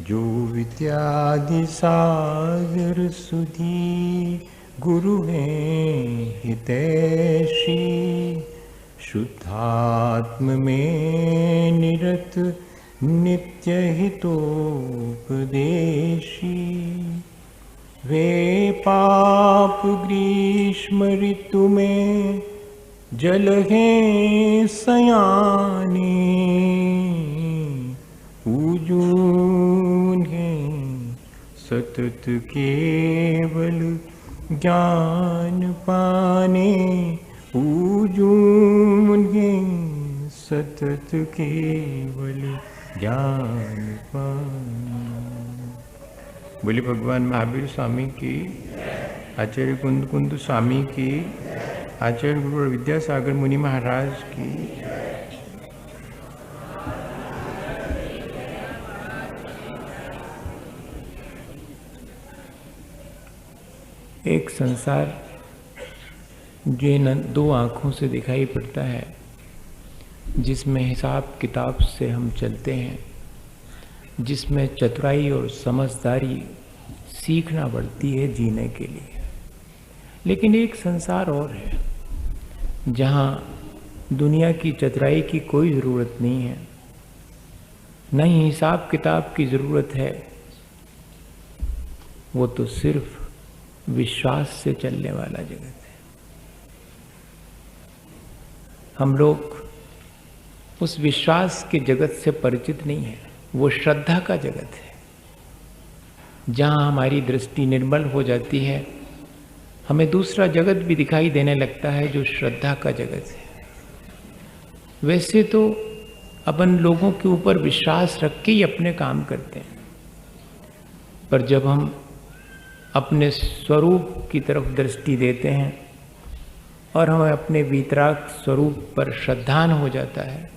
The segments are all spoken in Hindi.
जो विद्यादि सागर सुधी गुरु हैं हितैषी, शुद्धात्म में निरत नित्य हितोपदेशी। वे पाप ग्रीष्म ऋतु में जल हैं सयाने, पूजून हैं सतत केवल ज्ञान पाने, पूजून हैं सतत केवल ज्ञान पाने। बोले भगवान महावीर स्वामी की, आचार्य कुंद कुंद स्वामी की, आचार्य गुरु विद्यासागर मुनि महाराज की। एक संसार जो दो आँखों से दिखाई पड़ता है, जिसमें हिसाब किताब से हम चलते हैं, जिसमें चतुराई और समझदारी सीखना पड़ती है जीने के लिए। लेकिन एक संसार और है जहाँ दुनिया की चतुराई की कोई ज़रूरत नहीं है, न ही हिसाब किताब की ज़रूरत है। वो तो सिर्फ विश्वास से चलने वाला जगत है। हम लोग उस विश्वास के जगत से परिचित नहीं है। वो श्रद्धा का जगत है, जहाँ हमारी दृष्टि निर्मल हो जाती है, हमें दूसरा जगत भी दिखाई देने लगता है जो श्रद्धा का जगत है। वैसे तो अपन लोगों के ऊपर विश्वास रख के ही अपने काम करते हैं, पर जब हम अपने स्वरूप की तरफ दृष्टि देते हैं और हमें अपने वीतराग स्वरूप पर श्रद्धान हो जाता है,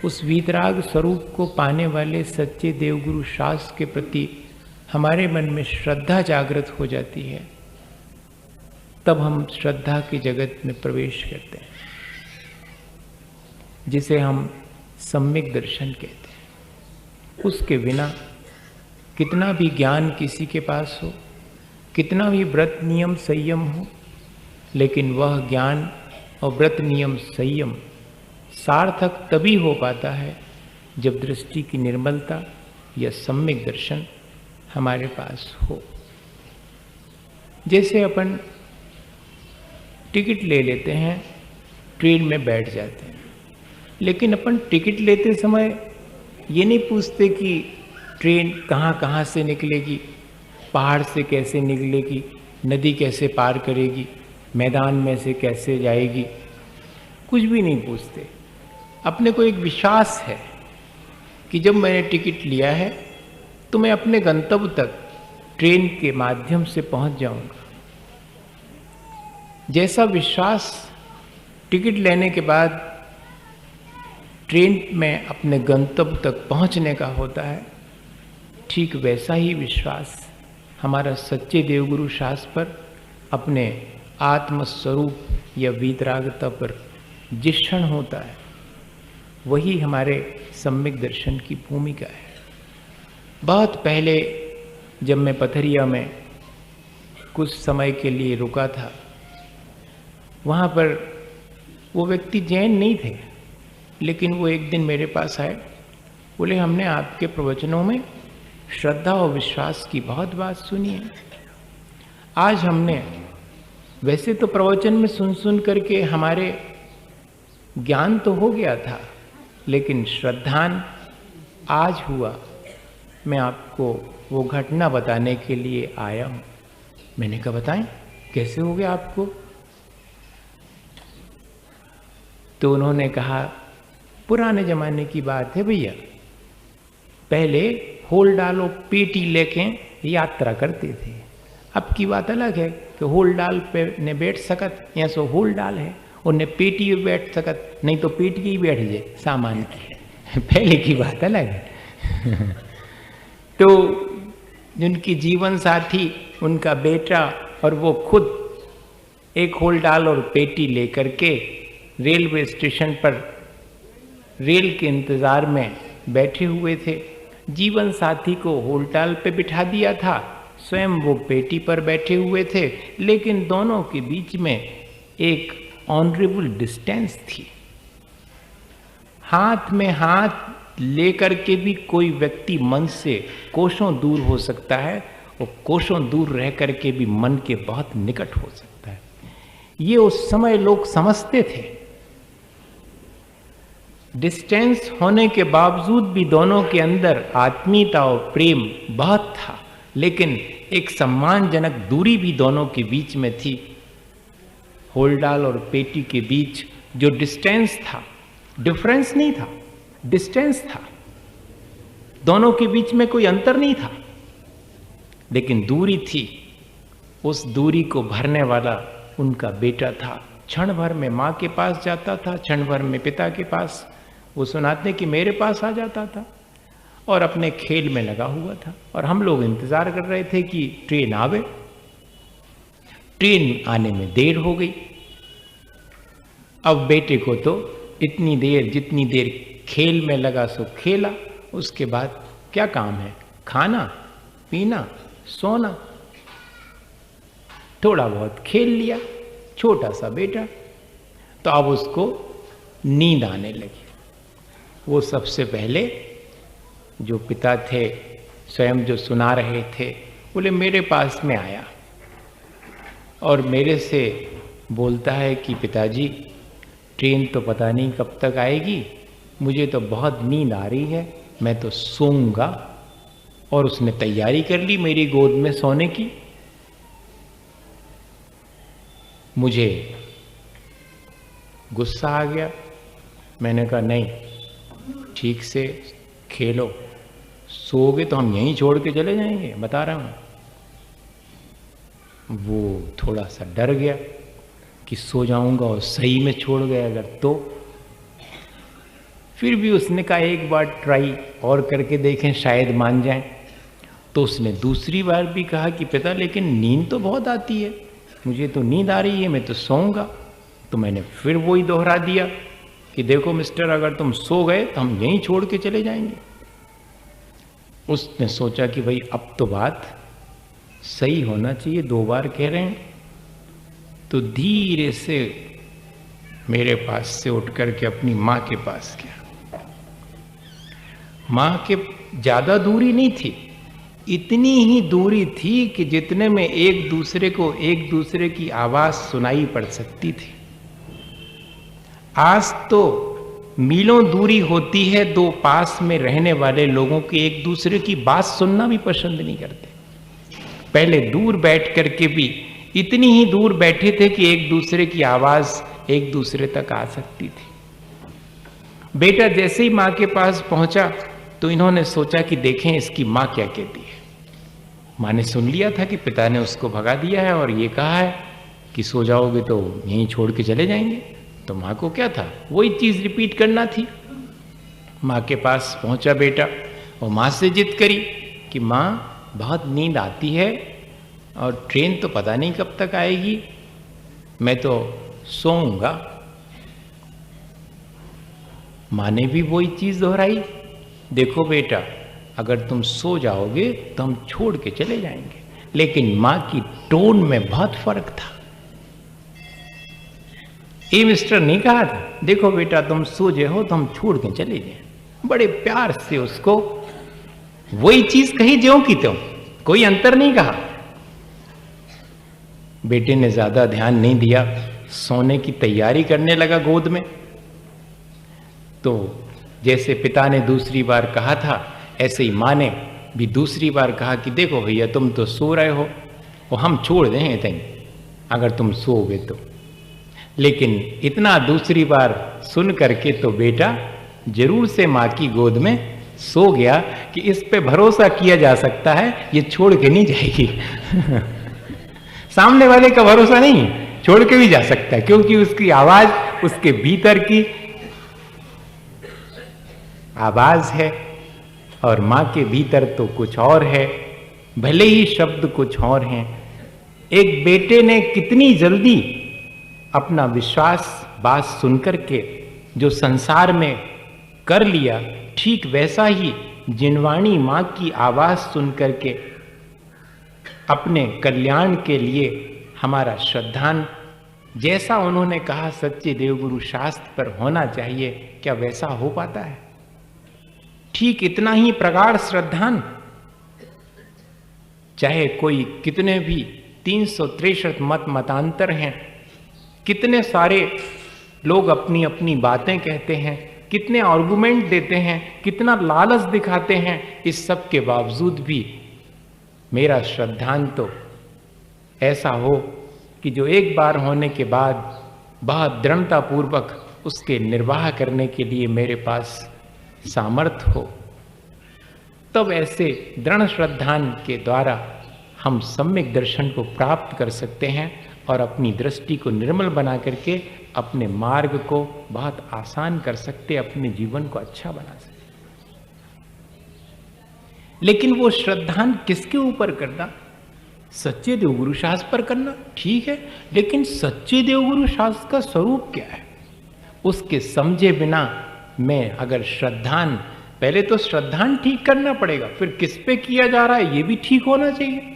उस वीतराग स्वरूप को पाने वाले सच्चे देवगुरु शास्त्र के प्रति हमारे मन में श्रद्धा जागृत हो जाती है, तब हम श्रद्धा के जगत में प्रवेश करते हैं, जिसे हम सम्यक दर्शन कहते हैं। उसके बिना कितना भी ज्ञान किसी के पास हो, कितना भी व्रत नियम संयम हो, लेकिन वह ज्ञान और व्रत नियम संयम सार्थक तभी हो पाता है जब दृष्टि की निर्मलता या सम्यक दर्शन हमारे पास हो। जैसे अपन टिकट ले लेते हैं, ट्रेन में बैठ जाते हैं, लेकिन अपन टिकट लेते समय ये नहीं पूछते कि ट्रेन कहाँ कहाँ से निकलेगी, पहाड़ से कैसे निकलेगी, नदी कैसे पार करेगी, मैदान में से कैसे जाएगी, कुछ भी नहीं पूछते। अपने को एक विश्वास है कि जब मैंने टिकट लिया है तो मैं अपने गंतव्य तक ट्रेन के माध्यम से पहुंच जाऊंगा। जैसा विश्वास टिकट लेने के बाद ट्रेन में अपने गंतव्य तक पहुंचने का होता है, ठीक वैसा ही विश्वास हमारा सच्चे देवगुरु शास्त्र पर, अपने आत्मस्वरूप या वीतरागता पर जिस क्षण होता है, वही हमारे सम्यक दर्शन की भूमिका है। बहुत पहले जब मैं पथरिया में कुछ समय के लिए रुका था, वहाँ पर वो व्यक्ति जैन नहीं थे, लेकिन वो एक दिन मेरे पास आए, बोले हमने आपके प्रवचनों में श्रद्धा और विश्वास की बहुत बात सुनी है। आज हमने वैसे तो प्रवचन में सुन सुन करके हमारे ज्ञान तो हो गया था, लेकिन श्रद्धान आज हुआ। मैं आपको वो घटना बताने के लिए आया हूँ। मैंने कहा बताएं कैसे हो गया आपको? तो उन्होंने कहा पुराने जमाने की बात है भैया, पहले होल डालो पेटी लेके यात्रा करते थे। अब की बात अलग है कि होल डाल पे ने बैठ सकत, यहाँ सो होल डाल है, उन्हें पेटी में बैठ सकत, नहीं तो पेटी ही बैठ जाए सामान की। पहले की बात अलग है। तो जिनकी जीवन साथी, उनका बेटा और वो खुद एक होल डाल और पेटी लेकर के रेलवे स्टेशन पर रेल के इंतज़ार में बैठे हुए थे। जीवन साथी को होलटाल पे बिठा दिया था, स्वयं वो पेटी पर बैठे हुए थे, लेकिन दोनों के बीच में एक ऑनरेबल डिस्टेंस थी। हाथ में हाथ लेकर के भी कोई व्यक्ति मन से कोसों दूर हो सकता है, और कोसों दूर रह करके भी मन के बहुत निकट हो सकता है। ये उस समय लोग समझते थे। डिस्टेंस होने के बावजूद भी दोनों के अंदर आत्मीयता और प्रेम बहुत था, लेकिन एक सम्मानजनक दूरी भी दोनों के बीच में थी। होलडाल और पेटी के बीच जो डिस्टेंस था, डिफरेंस नहीं था, डिस्टेंस था। दोनों के बीच में कोई अंतर नहीं था, लेकिन दूरी थी। उस दूरी को भरने वाला उनका बेटा था। क्षण भर में माँ के पास जाता था, क्षण भर में पिता के पास, वो सुनाते कि मेरे पास आ जाता था और अपने खेल में लगा हुआ था। और हम लोग इंतजार कर रहे थे कि ट्रेन आवे। ट्रेन आने में देर हो गई। अब बेटे को तो इतनी देर, जितनी देर खेल में लगा सो खेला, उसके बाद क्या काम है? खाना, पीना, सोना। थोड़ा बहुत खेल लिया, छोटा सा बेटा। तो अब उसको नींद आने लगी। वो सबसे पहले जो पिता थे, स्वयं जो सुना रहे थे, बोले मेरे पास में आया और मेरे से बोलता है कि पिताजी ट्रेन तो पता नहीं कब तक आएगी, मुझे तो बहुत नींद आ रही है, मैं तो सोऊंगा। और उसने तैयारी कर ली मेरी गोद में सोने की। मुझे गुस्सा आ गया। मैंने कहा नहीं, ठीक से खेलो, सोओगे तो हम यहीं छोड़ के चले जाएंगे, बता रहा हूं। वो थोड़ा सा डर गया कि सो जाऊंगा और सही में छोड़ गए अगर तो। फिर भी उसने कहा एक बार ट्राई और करके देखें, शायद मान जाएं। तो उसने दूसरी बार भी कहा कि पिता लेकिन नींद तो बहुत आती है, मुझे तो नींद आ रही है, मैं तो सोऊंगा। तो मैंने फिर वही दोहरा दिया कि देखो मिस्टर, अगर तुम सो गए तो हम यहीं छोड़ के चले जाएंगे। उसने सोचा कि भाई अब तो बात सही होना चाहिए, 2 बार कह रहे हैं। तो धीरे से मेरे पास से उठ करके अपनी माँ के पास गया। माँ के ज़्यादा दूरी नहीं थी, इतनी ही दूरी थी कि जितने में एक दूसरे को एक दूसरे की आवाज़ सुनाई पड़ सकती थी। आज तो मीलों दूरी होती है, 2 पास में रहने वाले लोगों के एक दूसरे की बात सुनना भी पसंद नहीं करते। पहले दूर बैठ करके भी इतनी ही दूर बैठे थे कि एक दूसरे की आवाज़ एक दूसरे तक आ सकती थी। बेटा जैसे ही माँ के पास पहुंचा तो इन्होंने सोचा कि देखें इसकी माँ क्या कहती है। माँ ने सुन लिया था कि पिता ने उसको भगा दिया है और ये कहा है कि सो जाओगे तो यहीं छोड़ के चले जाएंगे। तो माँ को क्या था, वही चीज़ रिपीट करना थी। माँ के पास पहुंचा बेटा और माँ से जिद करी कि माँ बहुत नींद आती है और ट्रेन तो पता नहीं कब तक आएगी, मैं तो सोऊंगा। माँ ने भी वही चीज़ दोहराई, देखो बेटा अगर तुम सो जाओगे तो हम छोड़ के चले जाएंगे। लेकिन माँ की टोन में बहुत फर्क था। ए मिस्टर नहीं कहा था, देखो बेटा तुम सो जाए हो तो हम छोड़ के चले जाए। बड़े प्यार से उसको वही चीज कही ज्यों की त्यों, कोई अंतर नहीं कहा। बेटे ने ज्यादा ध्यान नहीं दिया, सोने की तैयारी करने लगा गोद में। तो जैसे पिता ने दूसरी बार कहा था, ऐसे ही माँ ने भी दूसरी बार कहा कि देखो भैया तुम तो सो रहे हो और हम छोड़ देंगे तहीं अगर तुम सोओगे तो। लेकिन इतना दूसरी बार सुन करके तो बेटा जरूर से माँ की गोद में सो गया कि इस पे भरोसा किया जा सकता है, ये छोड़ के नहीं जाएगी। सामने वाले का भरोसा नहीं, छोड़ के भी जा सकता है, क्योंकि उसकी आवाज उसके भीतर की आवाज है और माँ के भीतर तो कुछ और है, भले ही शब्द कुछ और हैं। एक बेटे ने कितनी जल्दी अपना विश्वास बात सुनकर के जो संसार में कर लिया, ठीक वैसा ही जिनवाणी माँ की आवाज सुन करके अपने कल्याण के लिए हमारा श्रद्धान जैसा उन्होंने कहा सच्चे देवगुरु शास्त्र पर होना चाहिए, क्या वैसा हो पाता है? ठीक इतना ही प्रगाढ़ श्रद्धान चाहे कोई कितने भी 363 मतांतर हैं, कितने सारे लोग अपनी अपनी बातें कहते हैं, कितने आर्गुमेंट देते हैं, कितना लालच दिखाते हैं, इस सब के बावजूद भी मेरा श्रद्धान तो ऐसा हो कि जो एक बार होने के बाद बहुत दृढ़ता पूर्वक उसके निर्वाह करने के लिए मेरे पास सामर्थ्य हो। तब ऐसे दृढ़ श्रद्धान के द्वारा हम सम्यक दर्शन को प्राप्त कर सकते हैं और अपनी दृष्टि को निर्मल बना करके अपने मार्ग को बहुत आसान कर सकते, अपने जीवन को अच्छा बना सकते। लेकिन वो श्रद्धान किसके ऊपर करना? सच्चे देवगुरु शास्त्र पर करना ठीक है, लेकिन सच्चे देवगुरु शास्त्र का स्वरूप क्या है उसके समझे बिना मैं अगर श्रद्धान, पहले तो श्रद्धान ठीक करना पड़ेगा, फिर किस पे किया जा रहा है ये भी ठीक होना चाहिए।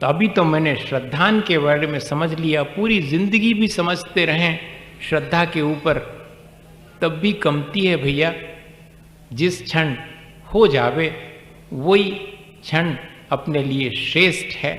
तो अभी तो मैंने श्रद्धान के बारे में समझ लिया, पूरी जिंदगी भी समझते रहें श्रद्धा के ऊपर तब भी कमती है भैया। जिस क्षण हो जावे वही क्षण अपने लिए श्रेष्ठ है।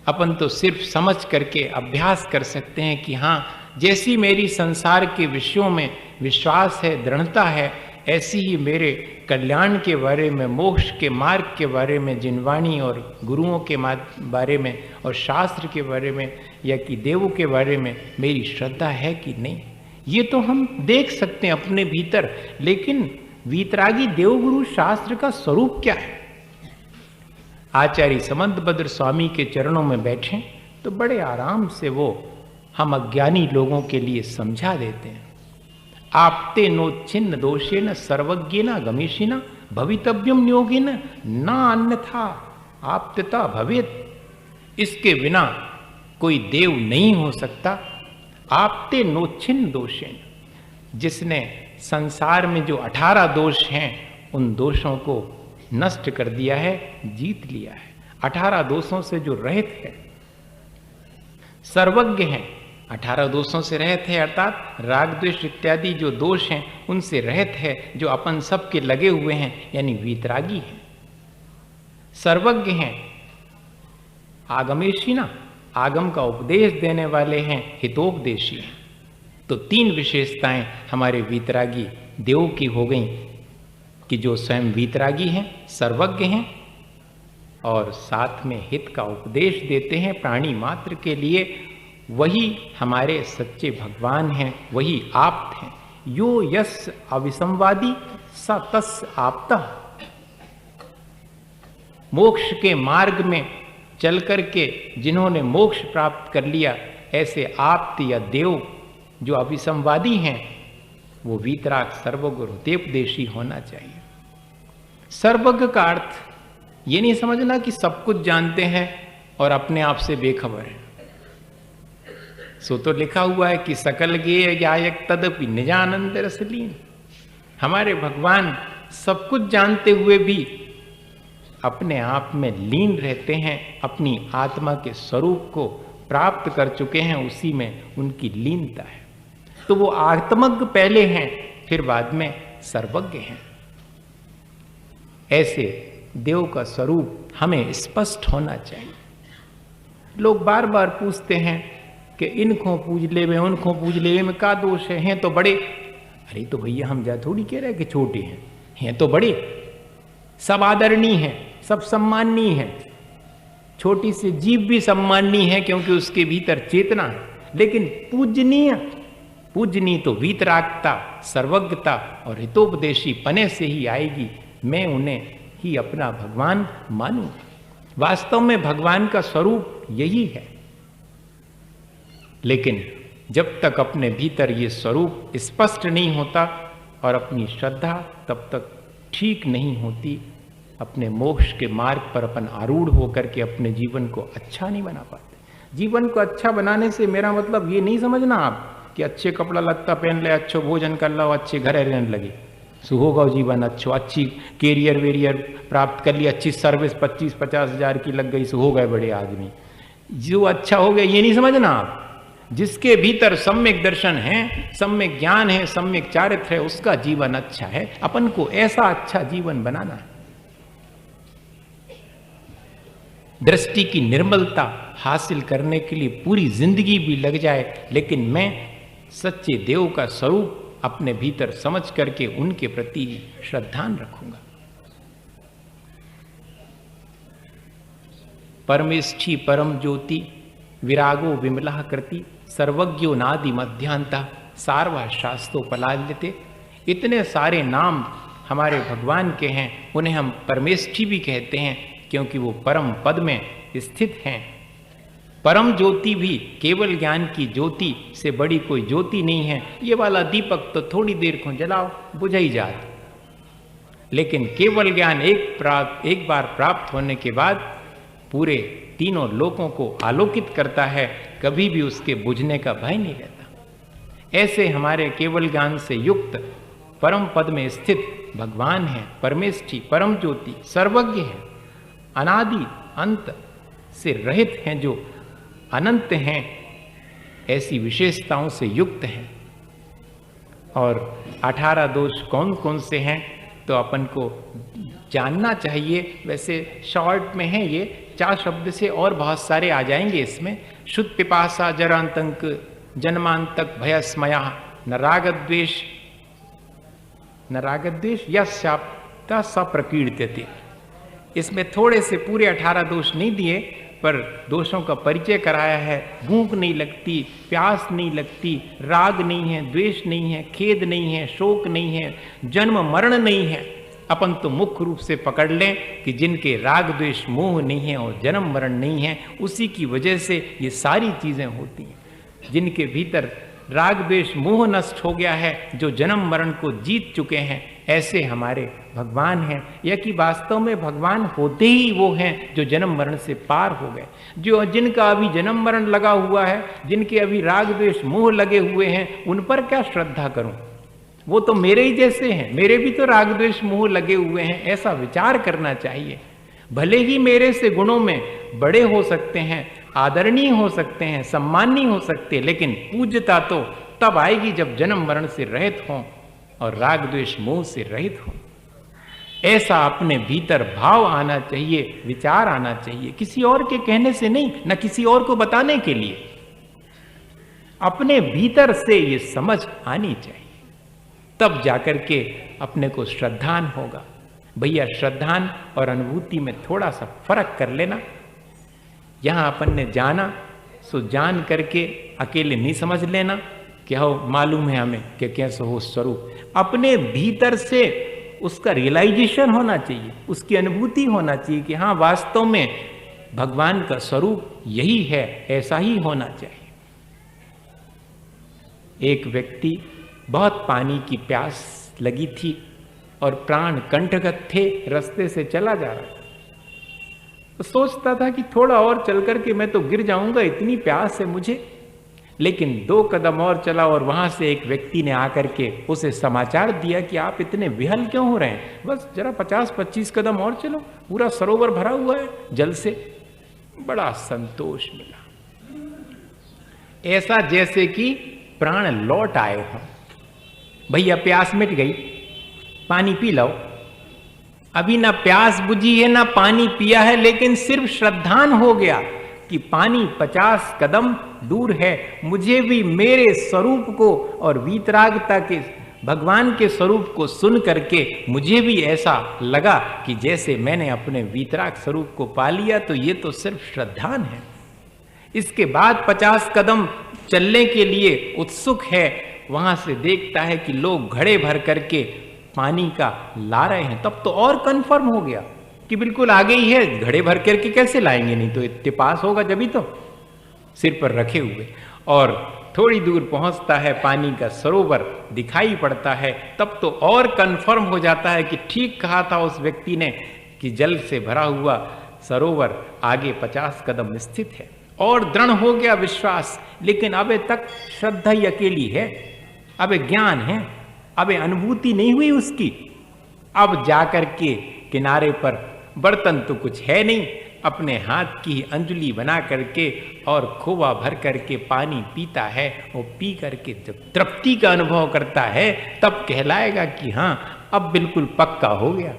अपन तो सिर्फ समझ करके अभ्यास कर सकते हैं कि हाँ, जैसी मेरी संसार के विषयों में विश्वास है, दृढ़ता है, ऐसी ही मेरे कल्याण के बारे में, मोक्ष के मार्ग के बारे में, जिनवाणी और गुरुओं के बारे में और शास्त्र के बारे में या कि देवों के बारे में मेरी श्रद्धा है कि नहीं, ये तो हम देख सकते हैं अपने भीतर। लेकिन वीतरागी देवगुरु शास्त्र का स्वरूप क्या है? आचार्य समंतभद्र स्वामी के चरणों में बैठे तो बड़े आराम से वो हम अज्ञानी लोगों के लिए समझा देते हैं। आपते नोच्छिन्न दोषेन सर्वज्ञेन गमीषिना भवितव्यम नियोगिन न अन्यथा आप्तता भवेत्। इसके बिना कोई देव नहीं हो सकता। आपते नोच्छिन्न दोषेन, जिसने संसार में जो 18 दोष हैं उन दोषों को नष्ट कर दिया है, जीत लिया है। 18 दोषों से जो रहित है, सर्वज्ञ है, 18 दोषों से रहित है, अर्थात राग द्वेष इत्यादि जो दोष हैं उनसे रहित है, जो अपन सब के लगे हुए हैं, यानी वीतरागी है। सर्वज्ञ हैं, आगमेशिना, आगम का उपदेश देने वाले हैं, हितोपदेशी हैं। तो 3 विशेषताएं हमारे वीतरागी देव की हो गई कि जो स्वयं वीतरागी हैं, सर्वज्ञ हैं और साथ में हित का उपदेश देते हैं प्राणी मात्र के लिए। वही हमारे सच्चे भगवान हैं, वही आप्त हैं। यो यस अविसंवादी स तस् आप्ता। मोक्ष के मार्ग में चल करके जिन्होंने मोक्ष प्राप्त कर लिया, ऐसे आप्त या देव जो अविसंवादी हैं, वो वीतराग सर्वज्ञ हितोपदेशी होना चाहिए। सर्वज्ञ का अर्थ ये नहीं समझना कि सब कुछ जानते हैं और अपने आप से बेखबर है। सो तो लिखा हुआ है कि सकल गेय ज्ञायक तदपि निजानंद रसलीन। हमारे भगवान सब कुछ जानते हुए भी अपने आप में लीन रहते हैं, अपनी आत्मा के स्वरूप को प्राप्त कर चुके हैं, उसी में उनकी लीनता है। तो वो आत्मज्ञ पहले हैं, फिर बाद में सर्वज्ञ हैं। ऐसे देव का स्वरूप हमें स्पष्ट होना चाहिए। लोग बार बार पूछते हैं कि इनको पूज ले में, उनको पूज ले में का दोष है, हैं तो बड़े। अरे तो भैया हम जा थोड़ी कह रहे कि छोटे हैं तो बड़े। सब आदरणीय हैं, सब सम्माननीय हैं। छोटी सी जीव भी सम्माननीय है क्योंकि उसके भीतर चेतना है। लेकिन पूजनीय तो वीतरागता, सर्वज्ञता और हितोपदेशी पने से ही आएगी। मैं उन्हें ही अपना भगवान मानूं। वास्तव में भगवान का स्वरूप यही है। लेकिन जब तक अपने भीतर ये स्वरूप स्पष्ट नहीं होता और अपनी श्रद्धा तब तक ठीक नहीं होती, अपने मोक्ष के मार्ग पर अपन आरूढ़ होकर के अपने जीवन को अच्छा नहीं बना पाते। जीवन को अच्छा बनाने से मेरा मतलब ये नहीं समझना आप कि अच्छे कपड़ा लत्ता पहन ले, अच्छो भोजन कर लो, अच्छे घर रहने लगे। सुहोगा जीवन अच्छो, अच्छी कैरियर वेरियर प्राप्त कर लिया, अच्छी सर्विस 25-50 हज़ार की लग गई, सो हो गए बड़े आदमी। जो अच्छा हो गया ये नहीं समझना आप। जिसके भीतर सम्यक दर्शन है, सम्यक ज्ञान है, सम्यक चारित्र है, उसका जीवन अच्छा है। अपन को ऐसा अच्छा जीवन बनाना है। दृष्टि की निर्मलता हासिल करने के लिए पूरी जिंदगी भी लग जाए, लेकिन मैं सच्चे देव का स्वरूप अपने भीतर समझ करके उनके प्रति श्रद्धान रखूंगा। परमेष्ठी परम ज्योति विरागो विमला कृति सर्वज्ञो नादि मध्यांता सार्वा शास्तो पलाल्यते। इतने सारे नाम हमारे भगवान के हैं, उन्हें हम परमेष्ठी भी कहते हैं क्योंकि वो परम पद में स्थित हैं। परम ज्योति भी केवल ज्ञान की ज्योति से बड़ी कोई ज्योति नहीं है। ये वाला दीपक तो थोड़ी देर को जलाओ बुझ ही जाता, लेकिन केवल ज्ञान एक बार प्राप्त होने के बाद पूरे तीनों लोकों को आलोकित करता है, कभी भी उसके बुझने का भय नहीं रहता। ऐसे हमारे केवल ज्ञान से युक्त परम पद में स्थित भगवान है, परमेष्ठी परम ज्योति सर्वज्ञ है, अनादि अंत से रहित हैं, जो अनंत हैं, ऐसी विशेषताओं से युक्त हैं। और 18 दोष कौन कौन से हैं तो अपन को जानना चाहिए। वैसे शॉर्ट में है ये, 4 शब्द से और बहुत सारे आ जाएंगे इसमें। शुद्ध पिपासा जरांतंक जन्मांतक भयस्मया न रागद्वेष यशाप्ता सप्रकीर्त्यते। इसमें थोड़े से पूरे 18 दोष नहीं दिए, पर दोषों का परिचय कराया है। भूख नहीं लगती, प्यास नहीं लगती, राग नहीं है, द्वेष नहीं है, खेद नहीं है, शोक नहीं है, जन्म मरण नहीं है। अपन तो मुख्य रूप से पकड़ लें कि जिनके राग द्वेष मोह नहीं है और जन्म मरण नहीं है, उसी की वजह से ये सारी चीजें होती हैं। जिनके भीतर राग द्वेष मोह नष्ट हो गया है, जो जन्म मरण को जीत चुके हैं, ऐसे हमारे भगवान हैं। यह कि वास्तव में भगवान होते ही वो हैं जो जन्म मरण से पार हो गए। जो जिनका अभी जन्म मरण लगा हुआ है, जिनके अभी राग द्वेष मोह लगे हुए हैं, उन पर क्या श्रद्धा करूं? वो तो मेरे ही जैसे हैं, मेरे भी तो राग द्वेष मोह लगे हुए हैं, ऐसा विचार करना चाहिए। भले ही मेरे से गुणों में बड़े हो सकते हैं, आदरणीय हो सकते हैं, सम्माननीय हो सकते, लेकिन पूज्यता तो तब आएगी जब जन्म मरण से रहित हों और राग द्वेष मोह से रहित हों। ऐसा अपने भीतर भाव आना चाहिए, विचार आना चाहिए, किसी और के कहने से नहीं, न किसी और को बताने के लिए। अपने भीतर से ये समझ आनी चाहिए, तब जाकर के अपने को श्रद्धान होगा। भैया श्रद्धान और अनुभूति में थोड़ा सा फर्क कर लेना। यहां अपन ने जाना सो जान करके अकेले नहीं समझ लेना कि हो मालूम है हमें कि कैसे हो स्वरूप। अपने भीतर से उसका रियलाइजेशन होना चाहिए, उसकी अनुभूति होना चाहिए कि हाँ वास्तव में भगवान का स्वरूप यही है, ऐसा ही होना चाहिए। एक व्यक्ति बहुत पानी की प्यास लगी थी और प्राण कंठगत थे, रास्ते से चला जा रहा था। तो सोचता था कि थोड़ा और चल करके मैं तो गिर जाऊंगा, इतनी प्यास है मुझे। लेकिन 2 कदम और चला और वहां से एक व्यक्ति ने आकर के उसे समाचार दिया कि आप इतने विहल क्यों हो रहे हैं, बस जरा 50-25 कदम और चलो, पूरा सरोवर भरा हुआ है जल से। बड़ा संतोष मिला, ऐसा जैसे कि प्राण लौट आए हों। भैया प्यास मिट गई, पानी पी लो। अभी ना प्यास बुझी है ना पानी पिया है, लेकिन सिर्फ श्रद्धान हो गया कि पानी 50 कदम दूर है, मुझे भी मेरे स्वरूप को और वीतरागता के भगवान के स्वरूप को सुन करके मुझे भी ऐसा लगा कि जैसे मैंने अपने वीतराग स्वरूप को पा लिया। तो ये तो सिर्फ श्रद्धान है। इसके बाद 50 कदम चलने के लिए उत्सुक है, वहां से देखता है कि लोग घड़े भर करके पानी का ला रहे हैं, तब तो और कंफर्म हो गया कि बिल्कुल आगे ही है, घड़े भर करके कैसे लाएंगे, नहीं तो इतने पास होगा जब ही तो, सिर पर रखे हुए। और थोड़ी दूर पहुंचता है, पानी का सरोवर दिखाई पड़ता है, तब तो और कंफर्म हो जाता है कि ठीक कहा था उस व्यक्ति ने कि जल से भरा हुआ सरोवर आगे 50 कदम स्थित है। और दृढ़ हो गया विश्वास। लेकिन अबे तक श्रद्धा ही अकेली है, अब ज्ञान है, अबे अनुभूति नहीं हुई उसकी। अब जाकर के किनारे पर बर्तन तो कुछ है नहीं, अपने हाथ की अंजलि बना करके और खोवा भर करके पानी पीता है। वो पी करके जब तृप्ति का अनुभव करता है तब कहलाएगा कि हाँ अब बिल्कुल पक्का हो गया,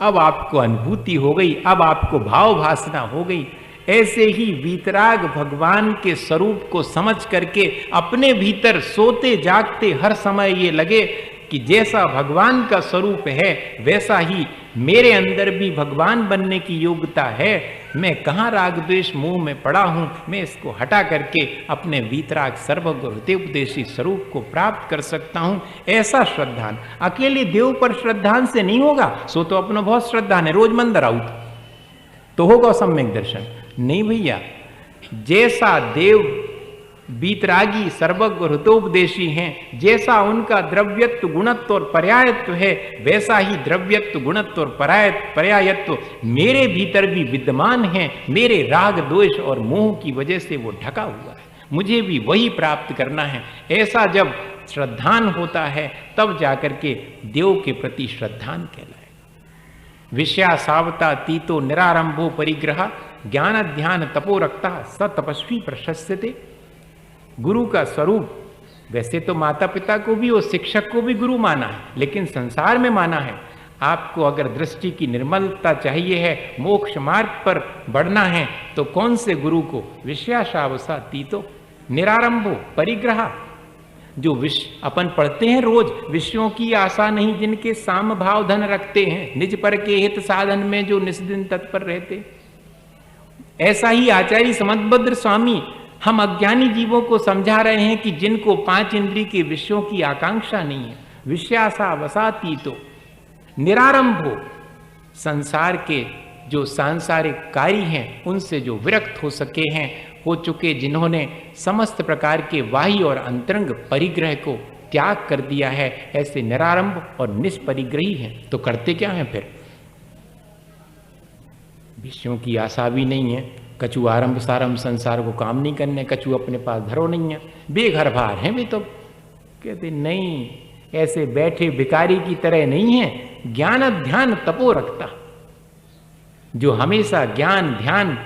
अब आपको अनुभूति हो गई, अब आपको भाव भासना हो गई। ऐसे ही वीतराग भगवान के स्वरूप को समझ करके अपने भीतर सोते जागते हर समय ये लगे कि जैसा भगवान का स्वरूप है वैसा ही मेरे अंदर भी भगवान बनने की योग्यता है। मैं कहाँ राग द्वेष मोह में पड़ा हूं, मैं इसको हटा करके अपने वीतराग सर्वज्ञ हृदयोपदेशी स्वरूप को प्राप्त कर सकता हूं। ऐसा श्रद्धान अकेले देव पर श्रद्धान से नहीं होगा। सो तो अपना बहुत श्रद्धान है, रोज मंदिर आउट तो होगा सम्यक दर्शन नहीं भैया। जैसा देव बीतरागी सर्वज्ञ हृदयोपदेशी हैं, जैसा उनका द्रव्यत्व गुणत्व और पर्यायत्व है वैसा ही द्रव्यत्व गुणत्व और पर्यायत्व मेरे भीतर भी विद्यमान है। मेरे राग द्वेष और मोह की वजह से वो ढका हुआ है, मुझे भी वही प्राप्त करना है। ऐसा जब श्रद्धान होता है तब जाकर के देव के प्रति श्रद्धान कहलाएगा। विषया सावता तीतो निरारंभो परिग्रह ज्ञान ध्यान तपो रखता स तपस्वी प्रशस्यते। गुरु का स्वरूप वैसे तो माता पिता को भी और शिक्षक को भी गुरु माना है, लेकिन संसार में माना है। आपको अगर दृष्टि की निर्मलता चाहिए है, मोक्ष मार्ग पर बढ़ना है तो कौन से गुरु को? विषयाशावसा तीतो निरारंभो परिग्रह। जो अपन पढ़ते हैं रोज, विषयों की आशा नहीं जिनके साम भाव धन रखते हैं, निज पर के हित साधन में जो निस्दिन तत्पर रहते। ऐसा ही आचार्य समदभद्र स्वामी हम अज्ञानी जीवों को समझा रहे हैं कि जिनको 5 इंद्रिय के विषयों की आकांक्षा नहीं है, विषयासा वसाती तो निरारंभो, संसार के जो सांसारिक कार्य हैं उनसे जो विरक्त हो सके हैं, हो चुके, जिन्होंने समस्त प्रकार के बाह्य और अंतरंग परिग्रह को त्याग कर दिया है, ऐसे निरारंभ और निष्परिग्रही हैं। तो करते क्या हैं फिर? विषयों की आशा भी नहीं है, कछु आरंभ सारंभ संसार को काम नहीं करने, कछु अपने पास धरो नहीं है, बेघर बार हैं भी। तो कहते नहीं, ऐसे बैठे भिखारी की तरह नहीं है। ज्ञान ध्यान तपो रखता, जो हमेशा ज्ञान ध्यान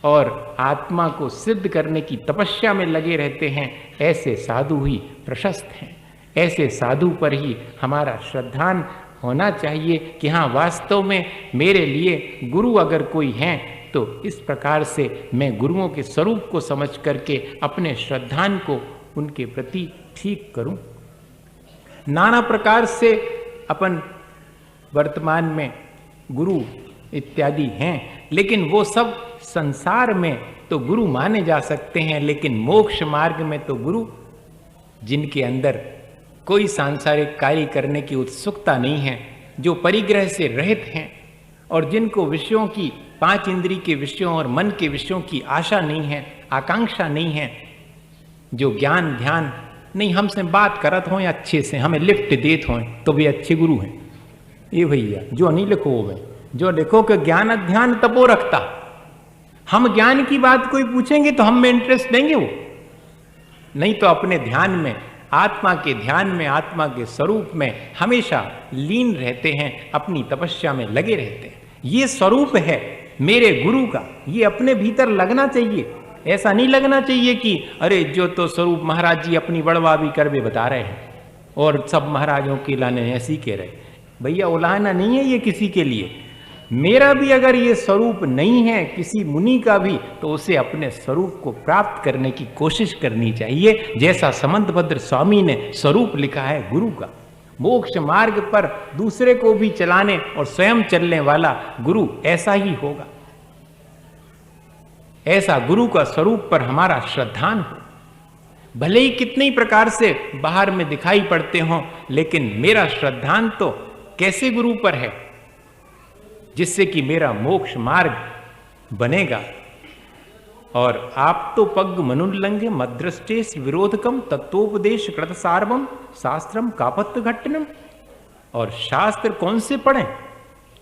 और आत्मा को सिद्ध करने की तपस्या में लगे रहते हैं, ऐसे साधु ही प्रशस्त हैं। ऐसे साधु पर ही हमारा श्रद्धान होना चाहिए कि हाँ वास्तव में मेरे लिए गुरु अगर कोई हैं तो इस प्रकार से मैं गुरुओं के स्वरूप को समझ करके अपने श्रद्धान को उनके प्रति ठीक करूं। नाना प्रकार से अपन वर्तमान में गुरु इत्यादि हैं, लेकिन वो सब संसार में तो गुरु माने जा सकते हैं, लेकिन मोक्ष मार्ग में तो गुरु जिनके अंदर कोई सांसारिक कार्य करने की उत्सुकता नहीं है, जो परिग्रह से रहित हैं और जिनको विषयों की 5 इंद्रिय के विषयों और मन के विषयों की आशा नहीं है, आकांक्षा नहीं है, जो ज्ञान ध्यान नहीं, हमसे बात करत हो या अच्छे से हमें लिफ्ट देत हो तो भी अच्छे गुरु हैं। ये भैया जो नहीं लिखो वो, जो लिखो कि ज्ञान ध्यान तपो रखता। हम ज्ञान की बात कोई पूछेंगे तो हम में इंटरेस्ट देंगे वो, नहीं तो अपने ध्यान में, आत्मा के ध्यान में, आत्मा के स्वरूप में हमेशा लीन रहते हैं, अपनी तपस्या में लगे रहते हैं। ये स्वरूप है मेरे गुरु का, ये अपने भीतर लगना चाहिए। ऐसा नहीं लगना चाहिए कि अरे जो तो स्वरूप महाराज जी अपनी बड़वा भी करवे बता रहे हैं और सब महाराजों के लाने ऐसी कह रहे। भैया उलाहना नहीं है ये किसी के लिए। मेरा भी अगर ये स्वरूप नहीं है, किसी मुनि का भी, तो उसे अपने स्वरूप को प्राप्त करने की कोशिश करनी चाहिए, जैसा समदभद्र स्वामी ने स्वरूप लिखा है गुरु का। मोक्ष मार्ग पर दूसरे को भी चलाने और स्वयं चलने वाला गुरु ऐसा ही होगा। ऐसा गुरु का स्वरूप पर हमारा श्रद्धान हो। भले ही कितने ही प्रकार से बाहर में दिखाई पड़ते हों, लेकिन मेरा श्रद्धान तो कैसे गुरु पर है जिससे कि मेरा मोक्ष मार्ग बनेगा। और आप तो पग मनुल्लंघे मद्रष्टेश विरोधकम तत्वोपदेश कृत सार्वम शास्त्रम कापत्य घट्टनम। और शास्त्र कौन से पढ़ें?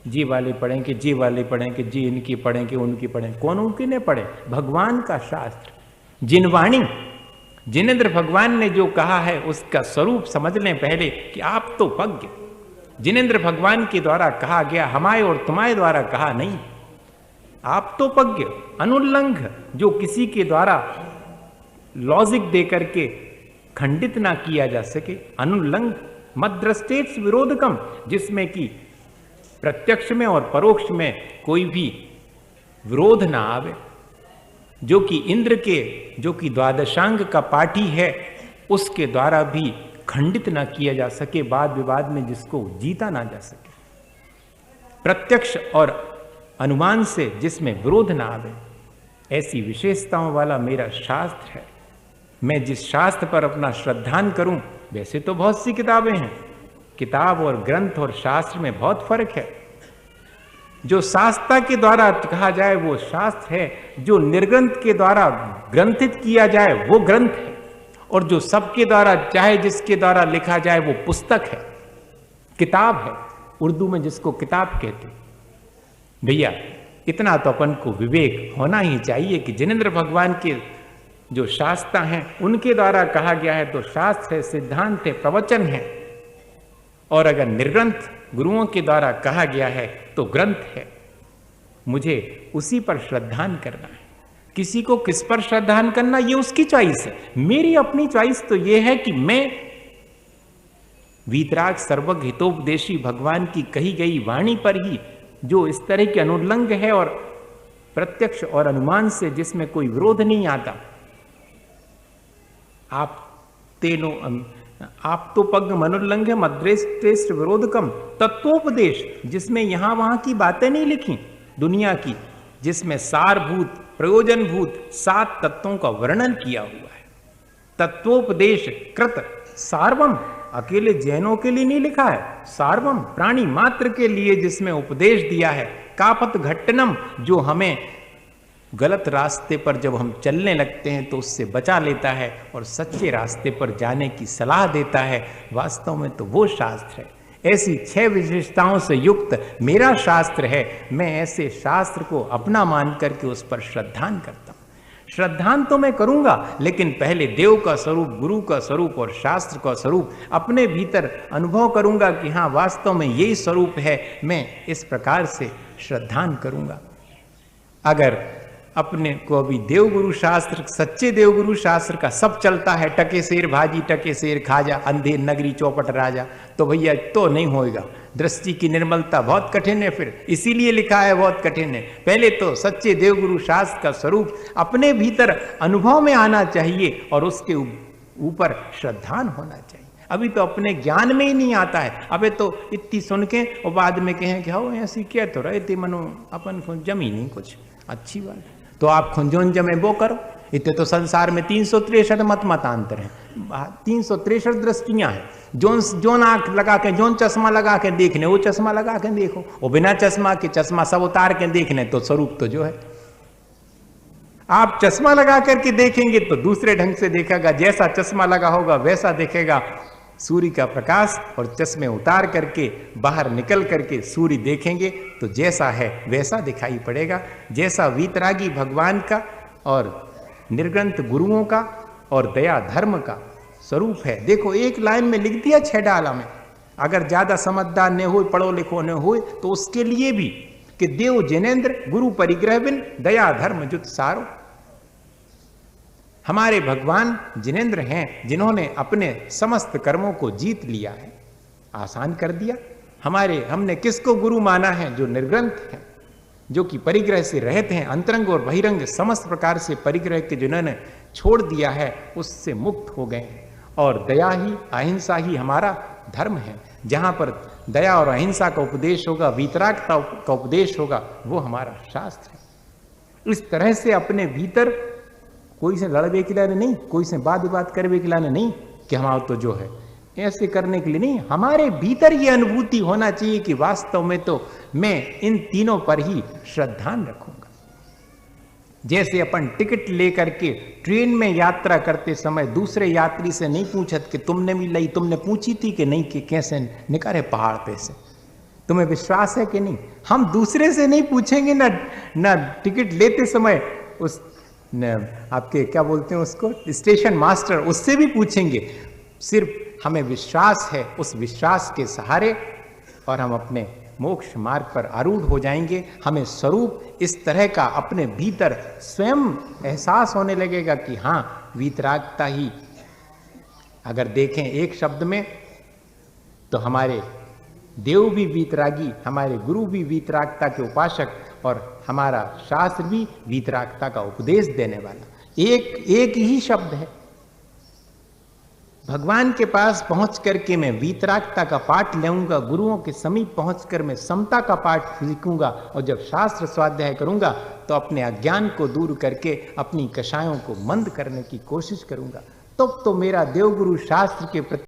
जी वाले पढ़ें कि जी वाले पढ़ें कि जी इनकी पढ़ें कि उनकी पढ़ें? कौन उनकी ने पढ़े? भगवान का शास्त्र, जिनवाणी, जिनेंद्र भगवान ने जो कहा है उसका स्वरूप समझ लें पहले कि आप तो पज्ञ। जिनेंद्र भगवान के द्वारा कहा गया, हमारे और तुम्हारे द्वारा कहा नहीं। आप तो पज्ञ, अनुल्लंघ, जो किसी के द्वारा लॉजिक दे करके खंडित ना किया जा सके, अनुल्लंघ। मद्रष्टेत्स विरोधकम, जिसमें कि प्रत्यक्ष में और परोक्ष में कोई भी विरोध ना आवे, जो कि इंद्र के, जो कि द्वादशांग का पाठी है, उसके द्वारा भी खंडित ना किया जा सके, वाद विवाद में जिसको जीता ना जा सके। प्रत्यक्ष और अनुमान से जिसमें विरोध ना आवे, ऐसी विशेषताओं वाला मेरा शास्त्र है। मैं जिस शास्त्र पर अपना श्रद्धान करूं, वैसे तो बहुत सी किताबें हैं, किताब और ग्रंथ और शास्त्र में बहुत फर्क है। जो शास्त्र के द्वारा कहा जाए वो शास्त्र है, जो निर्ग्रंथ के द्वारा ग्रंथित किया जाए वो ग्रंथ है, और जो सबके द्वारा चाहे जिसके द्वारा लिखा जाए वो पुस्तक है, किताब है, उर्दू में जिसको किताब कहते। भैया इतना तो अपन को विवेक होना ही चाहिए कि जिनेंद्र भगवान के जो शास्त्र हैं उनके द्वारा कहा गया है तो शास्त्र है, सिद्धांत है, प्रवचन है, और अगर निर्ग्रंथ गुरुओं के द्वारा कहा गया है तो ग्रंथ है। मुझे उसी पर श्रद्धान करना है। किसी को किस पर श्रद्धान करना ये उसकी चॉइस है। मेरी अपनी चॉइस तो ये है कि मैं वीतराग सर्वज्ञ हितोपदेशी भगवान की कही गई वाणी पर ही, जो इस तरह के अनुल्लंघ है और प्रत्यक्ष और अनुमान से जिसमें कोई विरोध नहीं आता, आप तो पग मनुल्लंघ मद्रेष्टेष्ट विरोधकम, तत्वोपदेश, जिसमें यहां वहां की बातें नहीं लिखी दुनिया की, जिसमें सारभूत प्रयोजनभूत 7 तत्वों का वर्णन किया हुआ है। तत्वोपदेश कृत सार्वम, अकेले जैनों के लिए नहीं लिखा है, सार्वम प्राणी मात्र के लिए जिसमें उपदेश दिया है। कापत घट्टनम, जो हमें गलत रास्ते पर जब हम चलने लगते हैं तो उससे बचा लेता है और सच्चे रास्ते पर जाने की सलाह देता है। वास्तव में तो वो शास्त्र है। ऐसी 6 विशेषताओं से युक्त मेरा शास्त्र है। मैं ऐसे शास्त्र को अपना मान करके उस पर श्रद्धान करता हूं। श्रद्धान तो मैं करूंगा, लेकिन पहले देव का स्वरूप, गुरु का स्वरूप और शास्त्र का स्वरूप अपने भीतर अनुभव करूंगा कि हाँ वास्तव में यही स्वरूप है। मैं इस प्रकार से श्रद्धान करूंगा। अगर अपने को अभी देवगुरु शास्त्र, सच्चे देवगुरु शास्त्र का सब चलता है, टके शेर भाजी टके शेर खाजा, अंधेर नगरी चौपट राजा, तो भैया तो नहीं होएगा। दृष्टि की निर्मलता बहुत कठिन है, फिर इसीलिए लिखा है बहुत कठिन है। पहले तो सच्चे देवगुरु शास्त्र का स्वरूप अपने भीतर अनुभव में आना चाहिए और उसके ऊपर श्रद्धान होना चाहिए। अभी तो अपने ज्ञान में ही नहीं आता है। अबे तो इतनी सुन के और बाद में कहें कि हो ऐसी क्या तो रहे थे मनो, अपन को जमी नहीं कुछ अच्छी बात, तो आप खुंजोन जमे वो करो। इतने तो संसार में 363 मतांतर हैं, 363 दृष्टियां हैं। जोन आंख लगा के, जोन चश्मा लगा के देखने वो चश्मा लगा के देखो, और बिना चश्मा के चश्मा सब उतार के देखने तो स्वरूप तो जो है। आप चश्मा लगा करके देखेंगे तो दूसरे ढंग से देखेगा, जैसा चश्मा लगा होगा वैसा देखेगा। सूर्य का प्रकाश और चश्मे उतार करके बाहर निकल करके सूर्य देखेंगे तो जैसा है वैसा दिखाई पड़ेगा। जैसा वीतरागी भगवान का और निर्ग्रंथ गुरुओं का और दया धर्म का स्वरूप है। देखो एक लाइन में लिख दिया 6 डाला में। अगर ज्यादा समझदार न हो, पढ़ो लिखो न हो, तो उसके लिए भी कि देव जिनेंद्र गुरु परिग्रह बिन दया धर्म जुत सारो। हमारे भगवान जिनेंद्र हैं जिन्होंने अपने समस्त कर्मों को जीत लिया है, आसान कर दिया। हमने किसको गुरु माना है? जो निर्ग्रंथ हैं, जो कि परिग्रह से रहते हैं, अंतरंग और बहिरंग समस्त प्रकार से परिग्रह के जिन्होंने छोड़ दिया है उससे मुक्त हो गए। और दया ही अहिंसा ही हमारा धर्म है। जहां पर दया और अहिंसा का उपदेश होगा, वीतरागता का उपदेश होगा, वो हमारा शास्त्र है। इस तरह से अपने भीतर कोई से लड़वे के लिए नहीं, कोई से बात करवे के लिए नहीं कि हमारा तो जो है ऐसे करने के लिए नहीं। हमारे भीतर ये अनुभूति होना चाहिए कि वास्तव में तो मैं इन तीनों पर ही श्रद्धान रखूंगा। जैसे अपन टिकट लेकर के ट्रेन में यात्रा करते समय दूसरे यात्री से नहीं पूछत कि तुमने भी ली, तुमने पूछी थी कि नहीं, कि कैसे निकाले पहाड़ पे से, तुम्हें विश्वास है कि नहीं। हम दूसरे से नहीं पूछेंगे ना टिकट लेते समय उस आपके क्या बोलते हैं उसको, स्टेशन मास्टर, उससे भी पूछेंगे। सिर्फ हमें विश्वास है, उस विश्वास के सहारे और हम अपने मोक्ष मार्ग पर आरूढ़ हो जाएंगे। हमें स्वरूप इस तरह का अपने भीतर स्वयं एहसास होने लगेगा कि हाँ, वीतरागता ही, अगर देखें एक शब्द में तो हमारे देव भी वीतरागी, हमारे गुरु भी वीतरागता के उपासक, और हमारा शास्त्र भी वीतरागता का उपदेश देने वाला। एक ही शब्द है। भगवान के पास पहुंच करके मैं वीतरागता का पाठ लेऊंगा, गुरुओं के समीप पहुंचकर मैं समता का पाठ सीखूंगा, और जब शास्त्र स्वाध्याय करूंगा तो अपने अज्ञान को दूर करके अपनी कषायों को मंद करने की कोशिश करूंगा। तो मेरा देवगुरु शास्त्र के प्रति